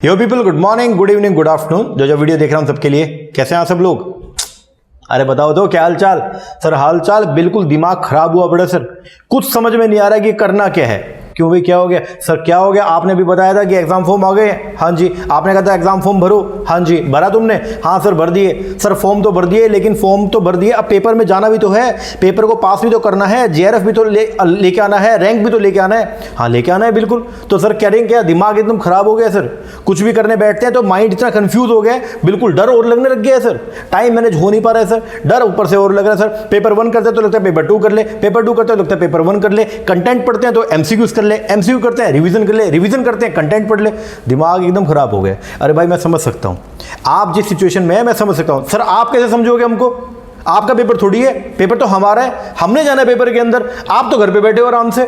यो people, good morning, good evening, good afternoon. जो video देख रहा हूं सबके लिए, कैसे हैं आप सब लोग? अरे बताओ तो क्या हालचाल? सर हालचाल बिल्कुल दिमाग खराब हुआ पड़ा सर, कुछ समझ में नहीं आ रहा कि करना क्या है। क्यों भाई, क्या हो गया? सर क्या हो गया? आपने भी बताया था कि एग्जाम फॉर्म आ गए। हाँ जी। आपने कहा था एग्जाम फॉर्म भरो। हाँ जी। भरा तुमने? हाँ सर भर दिए। सर फॉर्म तो भर दिए, लेकिन फॉर्म तो भर दिए, अब पेपर में जाना भी तो है, पेपर को पास भी तो करना है, जेआरएफ भी तो लेके आना है, रैंक भी तो लेके आना है। हाँ लेके आना है बिल्कुल। तो सर करेंगे क्या? दिमाग एकदम खराब हो गया सर, कुछ भी करने बैठते हैं तो माइंड इतना कंफ्यूज हो गया, बिल्कुल डर और लगने लग गया है सर। टाइम मैनेज हो नहीं पा रहा है सर, डर ऊपर से और लग रहा है सर। पेपर 1 करते तो लगता है पेपर 2 कर ले, पेपर 2 करते तो लगता है पेपर 1 कर ले, कंटेंट पढ़ते हैं तो एमसीक्यूज कर ले, एमसीक्यू करते हैं रिवीजन कर ले, रिवीजन करते हैं कंटेंट पढ़ ले। दिमाग एकदम खराब हो गया। अरे भाई मैं समझ सकता हूं आप जिस सिचुएशन में है, मैं समझ सकता हूं। सर आप कैसे समझोगे हमको? आपका पेपर थोड़ी है, पेपर तो हमारा है, हमने जाना है पेपर के अंदर, आप तो घर पे बैठे हो आराम से।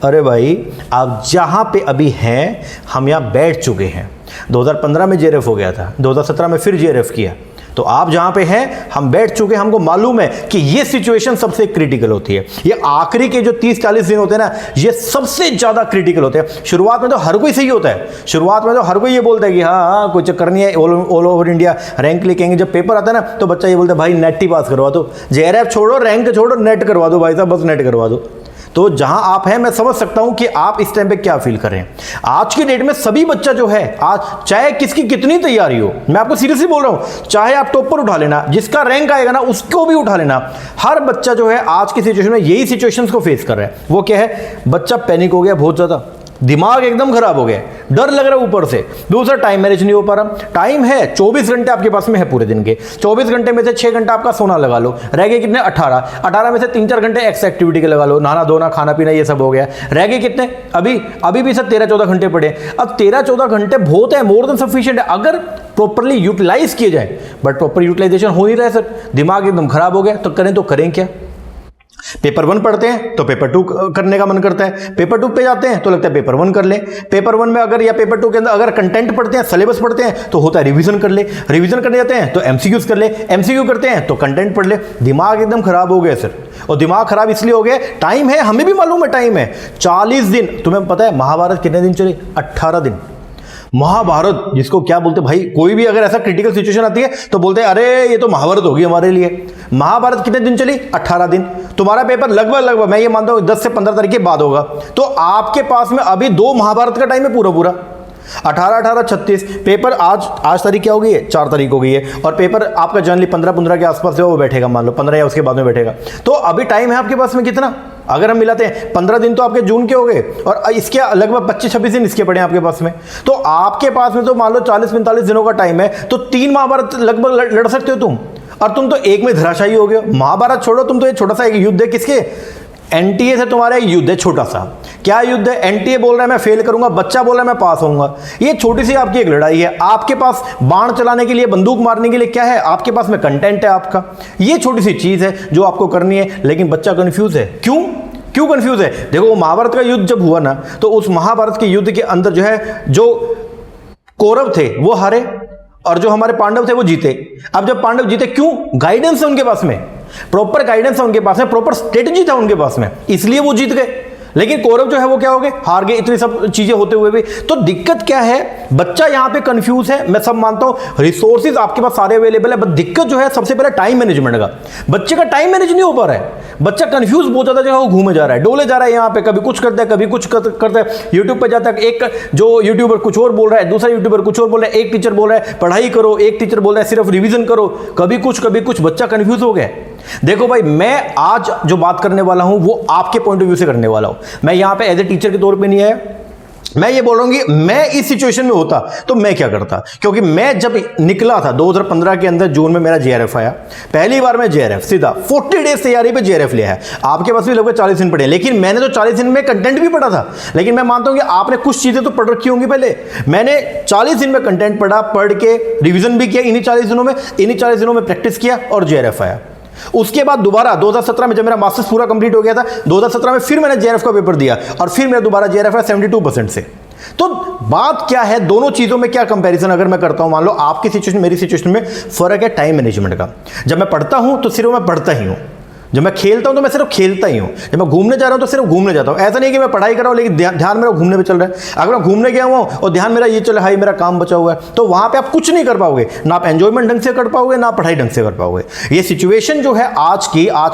अरे भाई आप जहां पे अभी हैं, हम यहां बैठ चुके हैं। 2015 में जेआरएफ हो गया था, 2017 में फिर जेआरएफ किया, तो आप जहां पे हैं हम बैठ चुके हैं। हमको मालूम है कि ये सिचुएशन सबसे क्रिटिकल होती है, ये आखिरी के जो 30-40 दिन होते हैं ना, ये सबसे ज्यादा क्रिटिकल होते हैं। शुरुआत में तो हर कोई सही होता है, शुरुआत में तो हर कोई ये बोलता है कि हाँ हाँ कोई चक्कर नहीं है, ऑल ओवर इंडिया रैंक लेके। जब पेपर आता है ना तो बच्चा ये बोलता है भाई नेट ही पास करवा दो, जेआरएफ छोड़ो, रैंक छोड़ो, नेट करवा दो भाई साहब, बस नेट करवा दो। तो जहां आप हैं मैं समझ सकता हूं कि आप इस टाइम पे क्या फील कर रहे हैं। आज की डेट में सभी बच्चा जो है, आज चाहे किसकी कितनी तैयारी हो, मैं आपको सीरियसली बोल रहा हूं, चाहे आप टॉपर उठा लेना, जिसका रैंक आएगा ना उसको भी उठा लेना, हर बच्चा जो है आज की सिचुएशन में यही सिचुएशंस को फेस कर रहा है। वो क्या है? बच्चा पैनिक हो गया बहुत ज्यादा, दिमाग एकदम खराब हो गया, डर लग रहा है ऊपर से। दूसरा टाइम मैनेज नहीं हो पा रहा। टाइम है 24 घंटे आपके पास में है पूरे दिन के, 24 घंटे में से 6 घंटा आपका सोना लगा लो, रह गए कितने? 18 में से 3-4 घंटे एक्स एक्टिविटी के लगा लो, नहाना धोना खाना पीना ये सब हो गया, रह गए कितने? अभी भी सर 13-14 घंटे पड़े। अब 13-14 घंटे बहुत है, मोर देन सफिशिएंट है अगर प्रॉपरली यूटिलाइज किए जाए, बट प्रॉपर यूटिलाइजेशन हो नहीं रहा है सर। दिमाग एकदम खराब हो गया, तो करें क्या? पेपर 1 पढ़ते हैं तो पेपर 2 करने का मन करता है, पेपर 2 पे जाते हैं तो लगता है पेपर 1 कर ले, पेपर 1 में अगर या पेपर 2 के अंदर अगर कंटेंट पढ़ते हैं, सिलेबस पढ़ते हैं तो होता है रिवीजन कर ले, रिवीजन करने जाते हैं तो एमसीक्यूज कर ले, एमसीक्यू करते हैं तो कंटेंट पढ़ ले। दिमाग एकदम खराब हो गया सर, और दिमाग खराब इसलिए हो गया, टाइम है, हमें भी मालूम है टाइम है 40 दिन। तुम्हें पता है महाभारत कितने दिन चली? 18 दिन। महाभारत जिसको क्या बोलते भाई, कोई भी अगर ऐसा क्रिटिकल सिचुएशन आती है तो बोलते हैं अरे ये तो महाभारत होगी हमारे लिए। महाभारत कितने दिन चली? 18 दिन। तुम्हारा पेपर लगभग मैं ये मानता हूं 10 से 15 तारीख के बाद होगा, तो आपके पास में अभी 2 महाभारत का टाइम है पूरा 18 36 पेपर। आज तारीख क्या हो गई है? 4 तारीख हो गई है, और पेपर आपका जनरली 15 के आसपास जो वो बैठेगा, मान लो 15 या उसके बाद में बैठेगा, तो अभी टाइम है आपके पास में कितना? अगर हम मिलाते हैं 15 दिन तो आपके जून के हो गए, और इसके लगभग 25-26 दिन इसके पड़े हैं आपके पास में, तो आपके पास में तो मान लो 40-45 दिनों का टाइम है, तो 3 महाभारत लगभग लड़ सकते हो तुम, और तुम तो एक में धराशायी हो गए। महाभारत छोड़ो, तुम तो ये छोटा सा एक युद्ध है, किसके? एनटीए से तुम्हारा एक युद्ध है छोटा सा। क्या युद्ध है? एनटीए बोल रहा है मैं फेल करूंगा, बच्चा बोल रहा है मैं पास होऊंगा। ये छोटी सी आपकी एक लड़ाई है। आपके पास बाण चलाने के लिए, बंदूक मारने के लिए क्या है? आपके पास में कंटेंट है आपका। ये छोटी सी चीज है जो आपको करनी है, लेकिन बच्चा कंफ्यूज है। क्यों कंफ्यूज है? देखो महाभारत का युद्ध जब हुआ ना, तो उस महाभारत के युद्ध के अंदर जो है, जो कौरव थे वो हारे और जो हमारे पांडव थे वो जीते। अब जब पांडव जीते, क्यों? गाइडेंस है उनके पास में, प्रॉपर गाइडेंस है उनके पास में, प्रॉपर स्ट्रेटजी था उनके पास में, इसलिए वो जीत गए। लेकिन कौरव जो है वो क्या हो गए? हार गए, इतनी सब चीजें होते हुए भी। तो दिक्कत क्या है? बच्चा यहां पे कंफ्यूज है, मैं सब मानता हूं, रिसोर्सेज आपके पास सारे अवेलेबल है, बट दिक्कत जो है सबसे पहले टाइम मैनेजमेंट का। बच्चे का टाइम मैनेज नहीं हो पा रहा है, बच्चा कंफ्यूज बहुत ज्यादा जगह वो घूमे जा रहा है, डोले जा रहा है यहाँ पे, कभी कुछ करता है कभी कुछ करता है, यूट्यूब पे जाता है, एक जो यूट्यूबर कुछ और बोल रहा है, दूसरा यूट्यूबर कुछ और बोल रहा है, एक टीचर बोल रहा है पढ़ाई करो, एक टीचर बोल रहा है सिर्फ रिवीजन करो, कभी कुछ, बच्चा कंफ्यूज हो गया। देखो भाई, मैं आज जो बात करने वाला हूं वो आपके पॉइंट ऑफ व्यू से करने वाला हूं, मैं यहां पे एज ए टीचर के तौर पे नहीं आया। मैं ये बोल रहा हूं कि मैं इस सिचुएशन में होता तो मैं क्या करता, क्योंकि मैं जब निकला था 2015 के अंदर जून में मेरा जेआरएफ आया, पहली बार मैं जेआरएफ सीधा 40 डेज तैयारी पे जेआरएफ लिया है। आपके पास भी लगभग 40 दिन पढ़े, लेकिन मैंने तो 40 दिन में कंटेंट भी पढ़ा था, लेकिन मैं मानता हूं कि आपने कुछ चीजें तो पढ़ रखी होंगी पहले। मैंने 40 दिन में कंटेंट पढ़ के रिविजन भी किया, इन्हीं 40 दिनों में प्रैक्टिस किया और जेआरएफ आया। उसके बाद दोबारा 2017 में जब मेरा मास्टर्स पूरा कंप्लीट हो गया था, 2017 में फिर मैंने जेआरएफ का पेपर दिया, और फिर मेरा दोबारा जेआरएफ है 72% से। तो बात क्या है, दोनों चीजों में क्या कंपैरिजन अगर मैं करता हूं, मान लो आपकी सिचुएशन मेरी सिचुएशन में फर्क है टाइम मैनेजमेंट का। जब मैं पढ़ता हूं तो सिर्फ मैं पढ़ता ही हूं, जब मैं खेलता हूं तो मैं सिर्फ खेलता ही हूं, जब मैं घूमने जा रहा हूं तो सिर्फ घूमने जाता हूं। ऐसा नहीं कि मैं पढ़ाई कर रहा हूं लेकिन ध्यान मेरा घूमने पे चल रहा है। अगर मैं घूमने गया हुआ और ध्यान मेरा ये चल रहा है मेरा काम बचा हुआ है, तो वहां पे आप कुछ नहीं कर पाओगे, ना आप एंजॉयमेंट ढंग से कर पाओगे, ना पढ़ाई ढंग से कर पाओगे। ये सिचुएशन जो है आज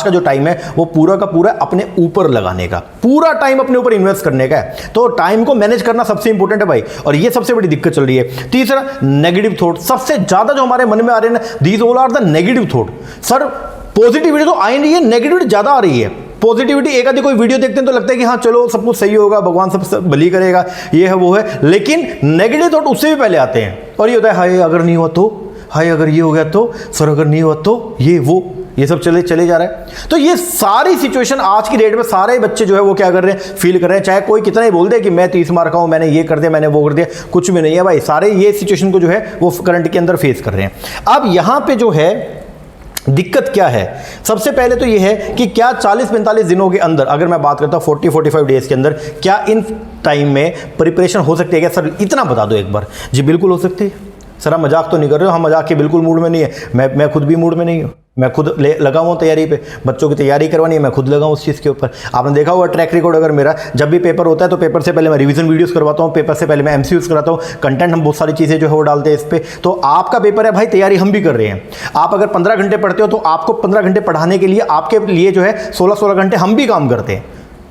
का जो टाइम है वो पूरा का पूरा अपने ऊपर लगाने का, पूरा टाइम अपने ऊपर इन्वेस्ट करने का है। तो टाइम को मैनेज करना सबसे इंपॉर्टेंट है भाई, और ये सबसे बड़ी दिक्कत चल रही है। तीसरा, नेगेटिव थॉट सबसे ज्यादा जो हमारे मन में आ रहे हैं ना, these all are the negative thought. Sir positivity तो आई नहीं है, नेगेटिविटी ज्यादा आ रही है। पॉजिटिविटी एक आधी कोई वीडियो देखते हैं तो लगता है कि हाँ चलो सब कुछ सही होगा, भगवान सब भली करेगा, ये है वो है, लेकिन नेगेटिव थॉट उससे भी पहले आते हैं। और ये होता है हाय अगर नहीं हुआ तो, हाय अगर ये हो गया तो, सर अगर नहीं हुआ तो, ये सब चले जा रहा है। तो ये सारी सिचुएशन आज की डेट में सारे बच्चे जो है वो क्या कर रहे हैं, फील कर रहे हैं। चाहे कोई कितना ही बोल दे कि मैं 30 मार्क का हूं, मैंने ये कर दिया, मैंने वो कर दिया, कुछ भी नहीं है भाई। सारे ये सिचुएशन को जो है वो करंट के अंदर फेस कर रहे हैं। अब यहां पे जो है दिक्कत क्या है, सबसे पहले तो ये है कि क्या 40-45 दिनों के अंदर, अगर मैं बात करता हूं 40-45 डेज के अंदर, क्या इन टाइम में प्रिपरेशन हो सकती है क्या? सर इतना बता दो एक बार। जी बिल्कुल हो सकती है सर, हम मजाक तो नहीं कर रहे हो, हम मजाक के बिल्कुल मूड में नहीं है। मैं खुद भी मूड में नहीं हूँ, मैं खुद लगा हुआ तैयारी पे, बच्चों की तैयारी करवानी है, मैं खुद लगा हूँ उस चीज़ के ऊपर। आपने देखा हुआ ट्रैक रिकॉर्ड, अगर मेरा जब भी पेपर होता है तो पेपर से पहले मैं रिवीजन वीडियोस करवाता हूँ, पेपर से पहले मैं एमसीक्यूज कराता हूँ, कंटेंट हम बहुत सारी चीज़ें जो है वो डालते हैं इस पर। तो आपका पेपर है भाई, तैयारी हम भी कर रहे हैं। आप अगर 15 घंटे पढ़ते हो तो आपको 15 घंटे पढ़ाने के लिए आपके लिए जो है 16-16 घंटे हम भी काम करते हैं,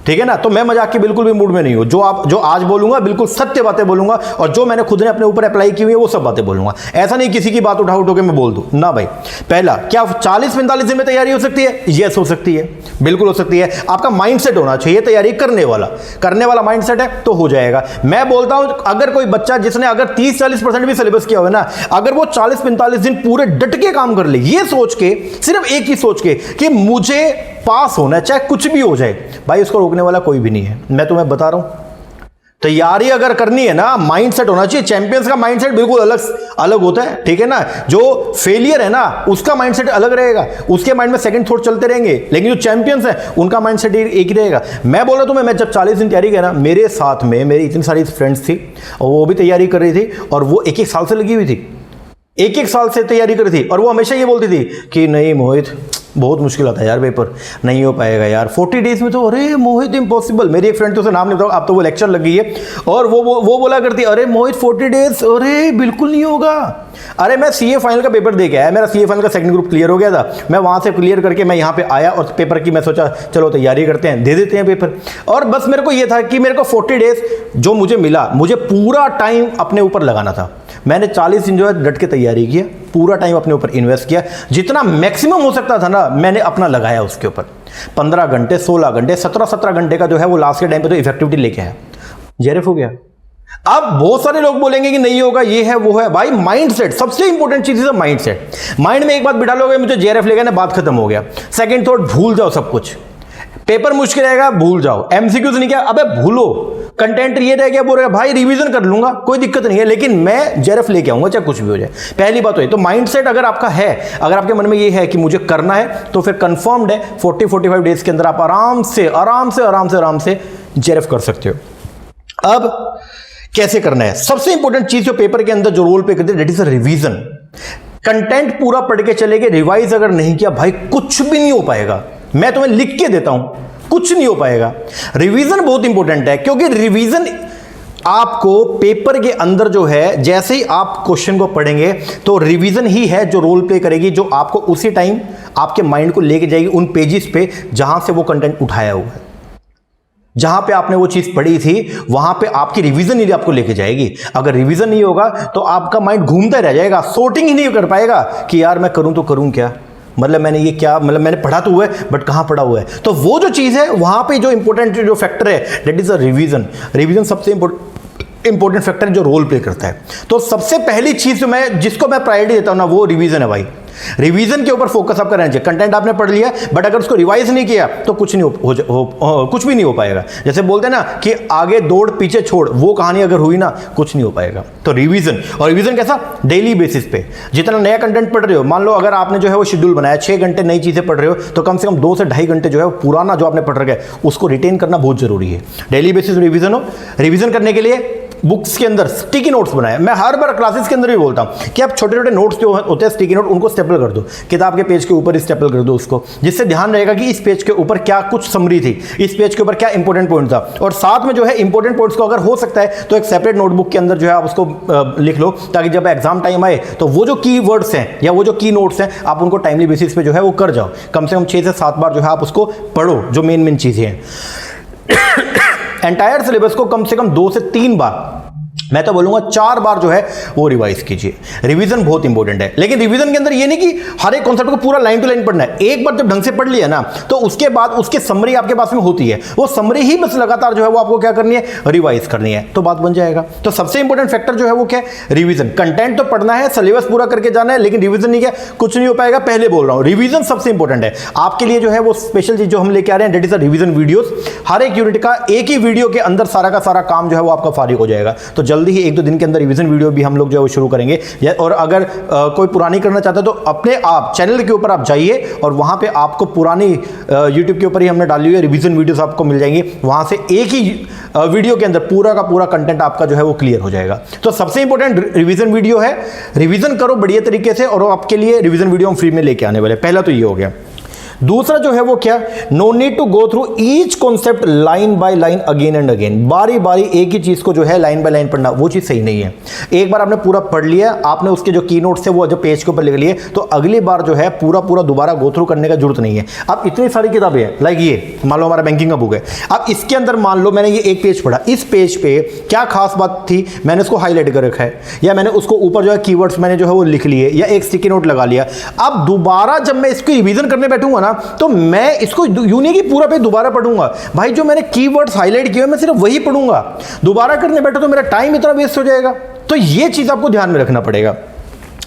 ठीक है ना। तो मैं मजाक के बिल्कुल भी मूड में नहीं हूं। जो आज बोलूंगा बिल्कुल सत्य बातें बोलूंगा, और जो मैंने खुद ने अपने ऊपर अप्लाई की हुई है वो सब बातें बोलूंगा। ऐसा नहीं किसी की बात उठा के मैं बोल दूं ना भाई। पहला, क्या 40-45 दिन में तैयारी हो सकती है? यस हो सकती है, बिल्कुल हो सकती है। आपका माइंडसेट होना चाहिए तैयारी करने वाला माइंडसेट है तो हो जाएगा। मैं बोलता हूं अगर कोई बच्चा जिसने अगर 30-40% भी सिलेबस किया हुआ ना, अगर वो 40-45 दिन पूरे डट के काम कर ले, ये सोच के, सिर्फ एक ही सोच के कि मुझे पास होना है चाहे कुछ भी हो जाए, भाई उसको रोकने वाला कोई भी नहीं है। मैं तुम्हें बता रहा हूं, तैयारी अगर करनी है ना, माइंडसेट होना चाहिए। चैंपियंस का माइंडसेट बिल्कुल अलग होता है, ठीक है ना। जो फेलियर है ना उसका माइंडसेट अलग रहेगा, उसके माइंड में सेकंड थॉट चलते रहेंगे, लेकिन जो चैंपियंस है उनका माइंडसेट एक ही रहेगा। मैं बोल रहा हूं मैं जब 40 दिन तैयारी किया ना, मेरे साथ में मेरी इतनी सारी फ्रेंड्स थी और वो भी तैयारी कर रही थी, और वो एक साल से लगी हुई थी, एक साल से तैयारी कर रही थी, और वो हमेशा ये बोलती थी कि नहीं मोहित बहुत मुश्किल आता है यार, पेपर नहीं हो पाएगा यार 40 डेज में तो, अरे मोहित इम्पॉसिबल। मेरी एक फ्रेंड तो उसे नाम नहीं बताऊँ, अब तो वो लेक्चर लग गई है, और वो बोला करती अरे मोहित 40 डेज, अरे बिल्कुल नहीं होगा। अरे मैं सीए फाइनल का पेपर दे के आया, मेरा सीए फाइनल का सेकंड ग्रुप क्लियर हो गया था, मैं वहां से क्लियर करके मैं यहाँ पे आया, और पेपर की मैं सोचा चलो तैयारी करते हैं, दे देते हैं पेपर। और बस मेरे को ये था कि मेरे को 40 डेज जो मुझे मिला, मुझे पूरा टाइम अपने ऊपर लगाना था। मैंने 40 दिन जो है डट के तैयारी किया, पूरा टाइम अपने ऊपर इन्वेस्ट किया, जितना मैक्सिमम हो सकता था ना मैंने अपना लगाया उसके ऊपर। 15 घंटे, 16 घंटे, 17 घंटे का जो है वो लास्ट के टाइम पे तो इफेक्टिविटी लेके आया, जेआरएफ हो गया। अब बहुत सारे लोग बोलेंगे कि नहीं होगा, ये है वो है। भाई माइंडसेट सबसे इंपॉर्टेंट चीज है, माइंडसेट। माइंड में एक बात बिठा लोगे मुझे जेआरएफ लेगा ना, बात खत्म हो गया। सेकंड थॉट, भूल जाओ सब कुछ, पेपर मुश्किल रहेगा भूल जाओ, एमसीक्यूज नहीं किया अबे भूलो, कंटेंट ये रह गया बोलेगा भाई रिवीजन कर लूंगा कोई दिक्कत नहीं है, लेकिन मैं जेआरएफ लेके आऊंगा चाहे कुछ भी हो जाए। पहली बात तो माइंडसेट अगर आपका है, अगर आपके मन में ये है कि मुझे करना है, तो फिर कंफर्म्ड है 40-45 डेज के अंदर आप आराम से जेआरएफ कर सकते हो। अब कैसे करना है? सबसे इंपॉर्टेंट चीज जो पेपर के अंदर जो रोल प्ले करती है दैट इज रिवीजन। कंटेंट पूरा पढ़ के चले गए, रिवाइज अगर नहीं किया भाई कुछ भी नहीं हो पाएगा। मैं तुम्हें लिख के देता हूं, कुछ नहीं हो पाएगा। रिवीजन बहुत इंपॉर्टेंट है, क्योंकि रिवीजन आपको पेपर के अंदर जो है, जैसे ही आप क्वेश्चन को पढ़ेंगे तो रिवीजन ही है जो रोल प्ले करेगी, जो आपको उसी टाइम आपके माइंड को लेके जाएगी उन पेजेस पे जहां से वो कंटेंट उठाया हुआ है। जहां पे आपने वो चीज पढ़ी थी वहां पे आपकी रिवीजन ही आपको लेके जाएगी। अगर रिवीजन नहीं होगा तो आपका माइंड घूमता रह जाएगा, सॉर्टिंग ही नहीं कर पाएगा कि यार मैं करूं तो करूं क्या, मतलब मैंने ये क्या, मतलब मैंने पढ़ा तो हुआ है बट कहां पढ़ा हुआ है। तो वो जो चीज है वहां पे जो इंपॉर्टेंट जो फैक्टर है that is a revision. Revision सबसे इंपॉर्टेंट फैक्टर जो रोल प्ले करता है। तो सबसे पहली चीज जिसको मैं प्रायोरिटी देता हूं ना, वो रिवीजन है भाई। रिवीजन के ऊपर फोकस आपका रहना चाहिए। कंटेंट आपने पढ़ लिया बट अगर उसको रिवाइज नहीं किया तो कुछ कुछ भी नहीं हो पाएगा। जैसे बोलते हैं ना कि आगे दौड़ पीछे छोड़, वो कहानी अगर हुई ना कुछ नहीं हो पाएगा। तो रिवीजन, और रिवीजन कैसा, डेली बेसिस पे जितना नया कंटेंट पढ़ रहे हो, मान लो अगर आपने जो है वो शेड्यूल बनाया 6 घंटे नई चीजें पढ़ रहे हो, तो कम से कम 2 से ढाई घंटे जो है पुराना जो आपने पढ़ रखा है उसको रिटेन करना बहुत जरूरी है। डेली बेसिस रिवीजन हो। रिवीजन करने के लिए बुक्स के अंदर स्टिकी नोट्स बनाए। मैं हर बार क्लासेस के अंदर भी बोलता हूं कि आप छोटे छोटे नोट्स जो होते हैं स्टिकी नोट, उनको स्टेप स्टेपल कर दो, किताब के पेज के ऊपर ही स्टेपल कर दो उसको, जिससे ध्यान रहेगा कि इस पेज के ऊपर क्या कुछ समरी थी, इस पेज के ऊपर क्या इंपॉर्टेंट पॉइंट था। और साथ में जो है इंपॉर्टेंट पॉइंट्स को अगर हो सकता है तो एक सेपरेट नोटबुक के अंदर जो है आप उसको लिख लो, ताकि जब एग्जाम टाइम आए तो वो जो की वर्ड्स हैं या वो जो की नोट्स हैं आप उनको टाइमली बेसिस पे जो है वो कर जाओ। कम से कम 6 से 7 बार जो है आप उसको पढ़ो, जो मेन चीजें हैं। एंटायर सिलेबस को कम से कम 2 से 3 बार, मैं तो बोलूंगा 4 बार जो है वो रिवाइज कीजिए। रिवीजन बहुत इंपॉर्टेंट है, लेकिन रिवीजन के अंदर ये नहीं कि हर एक कॉन्सेप्ट को पूरा लाइन टू लाइन पढ़ना है। एक बार जब ढंग से पढ़ लिया ना तो उसके बाद उसके समरी आपके पास में होती है, वो समरी ही बस लगातार जो है वो आपको क्या करनी है, रिवाइज करनी है, तो बात बन जाएगा। तो सबसे इंपॉर्टेंट फैक्टर जो है वो क्या है, रिवीजन। कंटेंट तो पढ़ना है, सिलेबस पूरा करके जाना है, लेकिन रिवीजन नहीं किया कुछ नहीं हो पाएगा। पहले बोल रहा हूं रिवीजन सबसे इंपॉर्टेंट है आपके लिए। जो है वो स्पेशल चीज जो हम लेके आ रहे हैं, that is the revision videos. हर एक यूनिट का एक ही वीडियो के अंदर सारा का सारा काम जो है वो आपका फारिग हो जाएगा। तो जल्दी ही 1-2 दिन के अंदर रिवीजन वीडियो भी हम लोग जो है वो शुरू करेंगे। और अगर कोई पुरानी करना चाहता है तो अपने आप चैनल के ऊपर आप जाइए और वहां पे आपको पुरानी यूट्यूब के ऊपर ही हमने डाली हुई है रिवीजन वीडियोस आपको मिल जाएंगी। वहां से एक ही वीडियो के अंदर पूरा का पूरा कंटेंट आपका जो है वो क्लियर हो जाएगा। तो सबसे इंपॉर्टेंट रिवीजन वीडियो है, रिवीजन करो बढ़िया तरीके से, और आपके लिए रिवीजन वीडियो हम फ्री में लेके आने वाले। पहला तो ये हो गया। दूसरा जो है वो क्या, no need to go through each concept line by line again and again. बारी बारी एक ही चीज को जो है लाइन बाय लाइन पढ़ना, वो चीज सही नहीं है। एक बार आपने पूरा पढ़ लिया, आपने उसके जो की नोट्स थे वो जो पेज के ऊपर लिख लिए, तो अगली बार जो है पूरा दोबारा गो थ्रू करने का जरूरत नहीं है। अब इतनी सारी किताबें हैं, लाइक ये मान लो हमारा बैंकिंग का बुक है, अब इसके अंदर मान लो मैंने ये एक पेज पढ़ा, इस पेज पे क्या खास बात थी, मैंने उसको हाईलाइट कर रखा है, या मैंने उसको ऊपर जो है कीवर्ड्स मैंने जो है वो लिख लिए, या एक स्टिकी नोट लगा लिया। अब दोबारा जब मैं इसकी रिवीजन करने बैठूंगा ना, तो मैं इसको यूं नहीं कि पूरा पे दोबारा पढ़ूंगा भाई, जो मैंने कीवर्ड्स हाईलाइट किए मैं सिर्फ वही पढ़ूंगा। दोबारा करने बैठो तो मेरा टाइम इतना वेस्ट हो जाएगा। तो ये चीज आपको ध्यान में रखना पड़ेगा।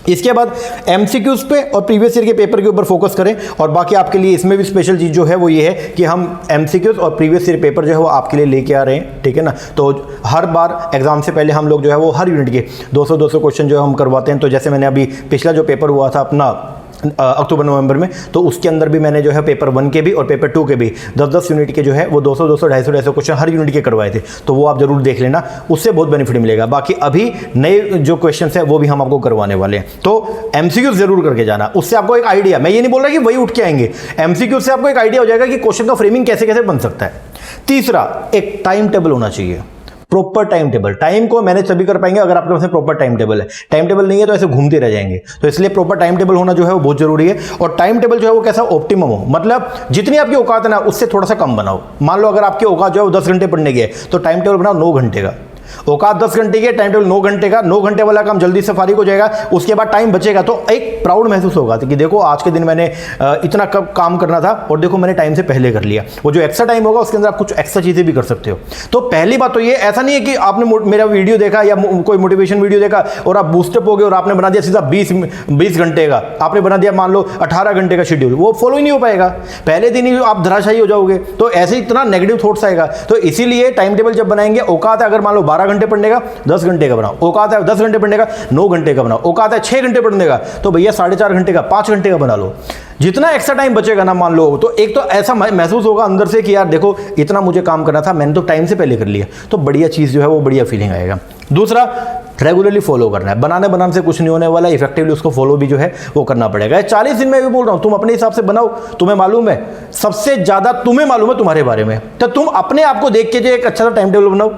इसके बाद एमसीक्यूज पे और प्रीवियस ईयर के पेपर के ऊपर फोकस करें। और बाकी आपके लिए इसमें भी स्पेशल चीज जो है वो ये है कि हम एमसीक्यूज और प्रीवियस ईयर पेपर जो है वो आपके लिए लेके आ रहे हैं, ठीक है ना। तो हर बार एग्जाम से पहले हम लोग जो है वो हर यूनिट के 200 क्वेश्चन जो हम करवाते हैं। तो जैसे मैंने अभी पिछला जो पेपर हुआ था अपना अक्टूबर नवंबर में, तो उसके अंदर भी मैंने जो है पेपर 1 के भी और पेपर 2 के भी 10-10 यूनिट के जो है वो 200 250 क्वेश्चन हर यूनिट के करवाए थे। तो वो आप जरूर देख लेना, उससे बहुत बेनिफिट मिलेगा। बाकी अभी नए जो क्वेश्चन है वो भी हम आपको करवाने वाले हैं। तो एमसीक्यू जरूर करके जाना, उससे आपको एक आइडिया, मैं ये नहीं बोल रहा कि वही उठ के आएंगे, एमसीक्यू से आपको एक आइडिया हो जाएगा कि क्वेश्चन का फ्रेमिंग कैसे कैसे बन सकता है। तीसरा, एक टाइम टेबल होना चाहिए, प्रॉपर टाइम टेबल। टाइम को मैनेज तभी कर पाएंगे अगर आपके पास प्रॉपर टाइम टेबल है। टाइम टेबल नहीं है तो ऐसे घूमते रह जाएंगे। तो इसलिए प्रॉपर टाइम टेबल होना जो है वो बहुत जरूरी है। और टाइम टेबल जो है वो कैसा, ऑप्टिमम हो, मतलब जितनी आपकी औकात है ना उससे थोड़ा सा कम बनाओ। मान लो अगर आपकी औकात जो है वो 10 घंटे पढ़ने की है तो टाइम टेबल बनाओ 9 घंटे का। औकात 10 घंटे की, टाइम टेबल 9 घंटे का। 9 घंटे वाला काम जल्दी से फारिग हो जाएगा, उसके बाद टाइम बचेगा तो एक प्राउड महसूस होगा कि देखो आज के दिन मैंने इतना कब काम करना था और देखो मैंने टाइम से पहले कर लिया। वो जो एक्स्ट्रा टाइम होगा उसके अंदर आप कुछ एक्स्ट्रा चीजें भी कर सकते हो। तो पहली बात तो ये, ऐसा नहीं है कि आपने मेरा वीडियो देखा या कोई मोटिवेशन वीडियो देखा और आप बूस्टअप हो गए और आपने बना दिया सीधा 20 घंटे का, आपने बना दिया मान लो 18 घंटे का शेड्यूल, वो फॉलो ही नहीं हो पाएगा। पहले दिन ही आप धराशायी हो जाओगे। तो ऐसे इतना नेगेटिव थॉट्स आएगा। तो इसीलिए टाइम टेबल जब बनाएंगे, औकात है अगर मान लो 12 घंटे पढ़ने का, 10 घंटे का बनाओ। औकात है 10 घंटे पढ़ने का, 9 घंटे का बनाओ। औकात है 6 घंटे पढ़ने का, तो भैया 4.5 घंटे का, 5 घंटे का बना लो। जितना एक्स्ट्रा टाइम बचेगा ना मान लो, तो एक तो ऐसा महसूस होगा अंदर से कि यार देखो इतना मुझे काम करना था, मैंने तो टाइम से पहले कर लिया। तो बढ़िया चीज जो है वो बढ़िया फीलिंग आएगा। दूसरा, रेगुलरली फॉलो करना है। बनाने से कुछ नहीं होने वाला, इफेक्टिवली उसको फॉलो भी जो है वो करना पड़ेगा। 40 दिन में भी बोल रहा हूं, तुम अपने हिसाब से बनाओ। तुम्हें मालूम है, सबसे ज्यादा तुम्हें मालूम है तुम्हारे बारे में, तो तुम अपने आप को देख के जो एक अच्छा सा टाइम टेबल बनाओ।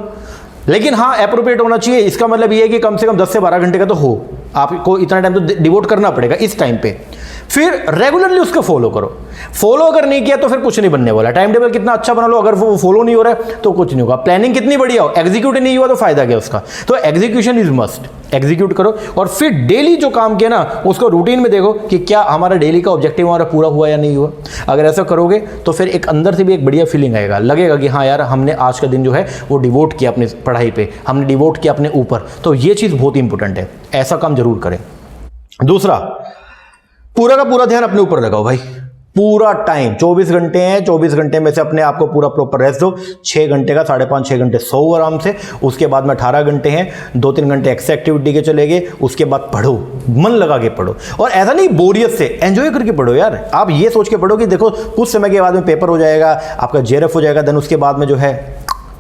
लेकिन हाँ, एप्रोप्रिएट होना चाहिए। इसका मतलब ये है कि कम से कम 10 से 12 घंटे का तो हो, आपको इतना टाइम तो डिवोट करना पड़ेगा इस टाइम पे। फिर रेगुलरली उसको फॉलो करो। फॉलो अगर नहीं किया तो फिर कुछ नहीं बनने वाला। टाइम टेबल कितना अच्छा बना लो, अगर वो फॉलो नहीं हो रहा है तो कुछ नहीं होगा। प्लानिंग कितनी बढ़िया हो, एग्जीक्यूट नहीं हुआ तो फायदा क्या उसका। तो एग्जीक्यूशन इज मस्ट, एग्जीक्यूट करो। और फिर डेली जो काम किया ना उसको रूटीन में देखो कि क्या हमारा डेली का ऑब्जेक्टिव हमारा पूरा हुआ या नहीं हुआ। अगर ऐसा करोगे तो फिर एक अंदर से भी एक बढ़िया फीलिंग आएगा, लगेगा कि हाँ यार हमने आज का दिन जो है वो डिवोट किया अपनी पढ़ाई पे, हमने डिवोट किया अपने ऊपर। तो ये चीज़ बहुत इंपॉर्टेंट है, ऐसा काम जरूर करें। दूसरा, पूरा का पूरा ध्यान अपने ऊपर लगाओ भाई। पूरा टाइम 24 घंटे हैं, 24 घंटे में से अपने आप को पूरा प्रॉपर रेस्ट दो। 6 घंटे का 5.5-6 घंटे सो आराम से। उसके बाद में 18 घंटे हैं, 2-3 घंटे एक्स्ट्रा एक्टिविटी के चले गए। उसके बाद पढ़ो, मन लगा के पढ़ो। और ऐसा नहीं बोरियत से, एंजॉय करके पढ़ो यार। आप ये सोच के पढ़ो कि देखो कुछ समय के बाद में पेपर हो जाएगा, आपका जेआरएफ हो जाएगा, देन उसके बाद में जो है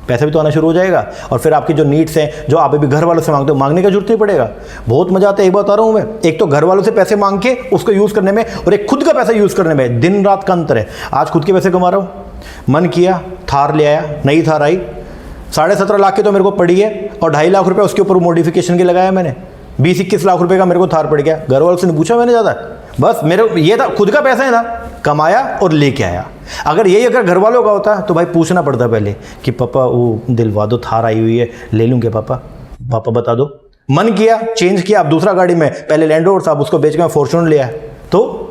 पैसा भी तो आना शुरू हो जाएगा, और फिर आपकी जो नीड्स हैं जो आप अभी घर वालों से मांगते हो, मांगने का जरूरत नहीं पड़ेगा। बहुत मजा आता है, एक बात बता रहा हूँ मैं, एक तो घर वालों से पैसे मांग के उसको यूज़ करने में, और एक खुद का पैसा यूज़ करने में दिन रात का अंतर है। आज खुद के पैसे कमा रहा हूँ, मन किया थार ले आया, नई थार आई, 17.5 लाख की तो मेरे को पड़ी है, और 2.5 लाख रुपये उसके ऊपर मॉडिफिकेशन के लगाया मैंने, 20-21 लाख रुपए का मेरे को थार पड़ गया। घर वालों से नहीं पूछा मैंने ज़्यादा, बस मेरे ये था, खुद का पैसा है ना, कमाया और लेके आया। अगर यही अगर घर वालों का होता तो भाई पूछना पड़ता पहले कि पापा वो दिलवा दो, थार आई हुई है, ले लूँ क्या पापा, पापा बता दो। मन किया, चेंज किया, अब दूसरा गाड़ी में, पहले लैंड रोवर था, अब उसको बेच के मैं फॉर्च्यूनर लिया। तो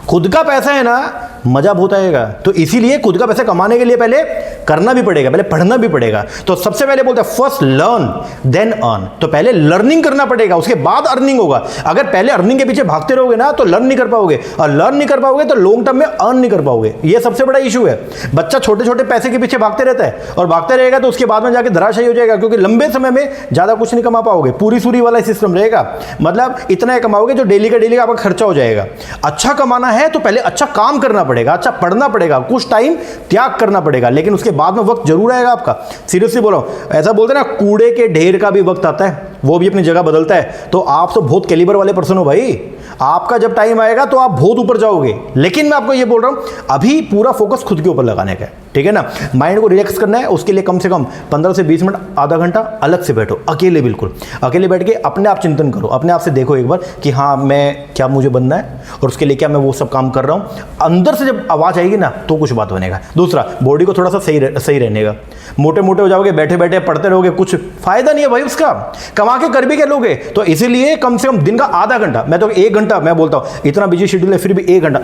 खुद का पैसा है ना, मजा बहुत आएगा। तो इसीलिए खुद का पैसा कमाने के लिए पहले करना भी पड़ेगा, पहले पढ़ना भी पड़ेगा। तो सबसे पहले बोलते हैं फर्स्ट लर्न देन अर्न। तो पहले लर्निंग करना पड़ेगा, उसके बाद अर्निंग होगा। अगर पहले अर्निंग के पीछे भागते रहोगे ना तो लर्न नहीं कर पाओगे, और लर्न नहीं कर पाओगे तो लॉन्ग टर्म में अर्न नहीं कर पाओगे। ये सबसे बड़ा इशू है। बच्चा छोटे छोटे पैसे के पीछे भागते रहता है, और भागते रहेगा तो उसके बाद में जाके धराशायी हो जाएगा, क्योंकि लंबे समय में ज्यादा कुछ नहीं कमा पाओगे। पूरी सूरी वाला सिस्टम रहेगा, मतलब इतना ही कमाओगे जो डेली का डेली का आपका खर्चा हो जाएगा। अच्छा कमाना है तो पहले अच्छा काम करना पड़ेगा, अच्छा पढ़ना पड़ेगा, कुछ टाइम त्याग करना पड़ेगा, लेकिन उसके बाद में वक्त जरूर आएगा आपका। सीरियसली बोल रहा हूं, ऐसा बोलते हैं ना, कूड़े के ढेर का भी वक्त आता है, वो भी अपनी जगह बदलता है। तो आप तो बहुत कैलिबर वाले पर्सन हो भाई, आपका जब टाइम आएगा तो आप बहुत ऊपर जाओगे। लेकिन मैं आपको ये बोल रहा हूं, अभी पूरा फोकस खुद के ऊपर लगाने का है, ठीक है ना। माइंड को रिलैक्स करना है, उसके लिए कम से कम 15 से 20 मिनट, आधा घंटा अलग से बैठो, अकेले, बिल्कुल अकेले बैठ के अपने आप चिंतन करो, अपने आप से देखो एक बार कि हाँ मैं क्या मुझे बनना है, और उसके लिए क्या मैं वो सब काम कर रहा हूँ। अंदर से जब आवाज़ आएगी ना तो कुछ बात बनेगा। दूसरा, बॉडी को थोड़ा सा सही रहने का। मोटे मोटे हो जाओगे, बैठे बैठे पढ़ते रहोगे, कुछ फायदा नहीं है भाई उसका, कमा के कर भी क्या लोगे। तो इसीलिए कम से कम दिन का आधा घंटा, मैं तो 1 घंटा, मैं बोलता हूँ इतना बिजी शेड्यूल है फिर भी 1 घंटा,